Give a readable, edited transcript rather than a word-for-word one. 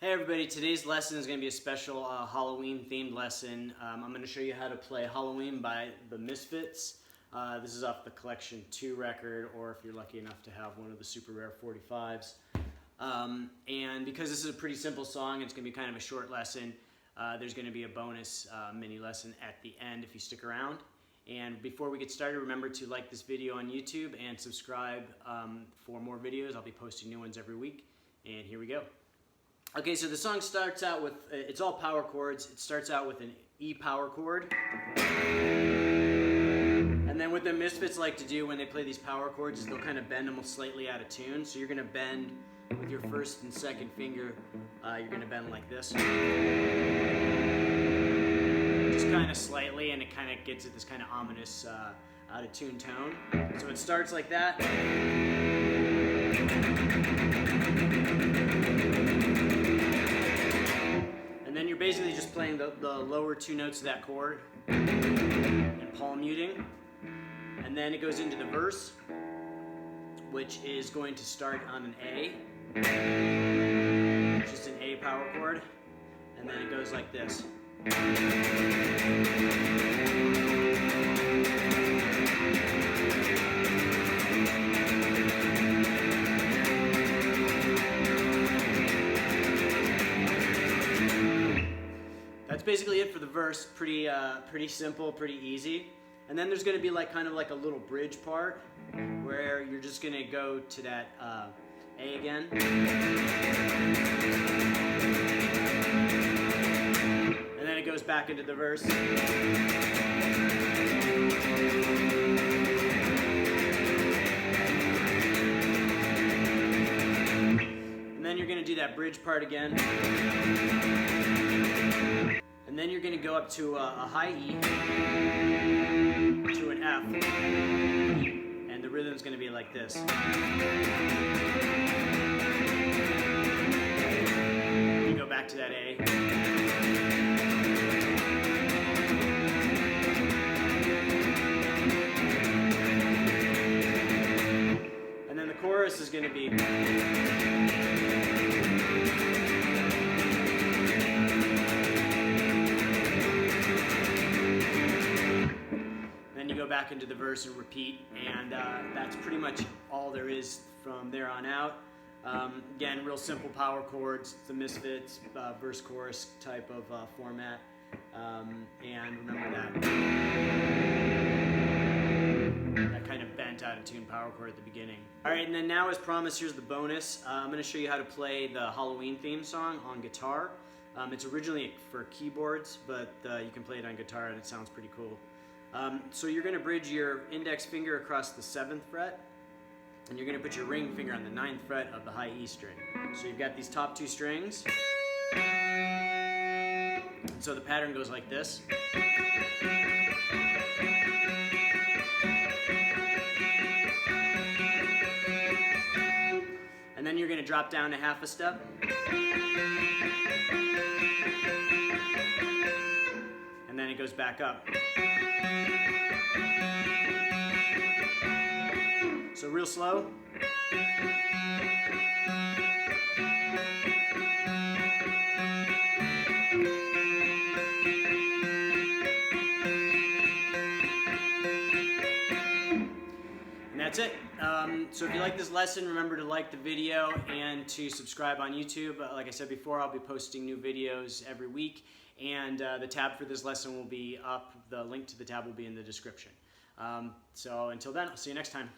Hey everybody, today's lesson is going to be a special Halloween themed lesson. I'm going to show you how to play Halloween by the Misfits. This is off the Collection 2 record, or if you're lucky enough to have one of the super rare 45s. And because this is a pretty simple song, it's going to be kind of a short lesson. There's going to be a bonus mini lesson at the end if you stick around. And before we get started, remember to like this video on YouTube and subscribe for more videos. I'll be posting new ones every week. And here we go. Okay, so the song starts out with, it's all power chords. It starts out with an E power chord. And then what the Misfits like to do when they play these power chords is they'll kind of bend them slightly out of tune. So you're going to bend with your first and second finger. You're going to bend like this. Just kind of slightly, and it kind of gets at this kind of ominous out of tune tone. So it starts like that. And then you're basically just playing the lower two notes of that chord and palm muting. And then it goes into the verse, which is going to start on an A. Just an A power chord. And then it goes like this. That's basically it for the verse. Pretty simple, pretty easy. And then there's going to be kind of like a little bridge part where you're just going to go to that A again. And then it goes back into the verse. And then you're going to do that bridge part again. And then you're going to go up to a high E, to an F, and the rhythm's going to be like this. You go back to that A. And then the chorus is going to be... back into the verse and repeat, and that's pretty much all there is from there on out. Again, real simple power chords, the Misfits, verse chorus type of format, and remember that kind of bent out of tune power chord at the beginning. Alright, and then now as promised, here's the bonus. I'm going to show you how to play the Halloween theme song on guitar. It's originally for keyboards, but you can play it on guitar and it sounds pretty cool. So you're going to bridge your index finger across the 7th fret, and you're going to put your ring finger on the 9th fret of the high E string. So you've got these top two strings. So the pattern goes like this. And then you're going to drop down a half a step. And then it goes back up. So real slow. And that's it. So if you like this lesson, remember to like the video and to subscribe on YouTube. Like I said before, I'll be posting new videos every week. And the tab for this lesson will be up. The link to the tab will be in the description. So until then, I'll see you next time.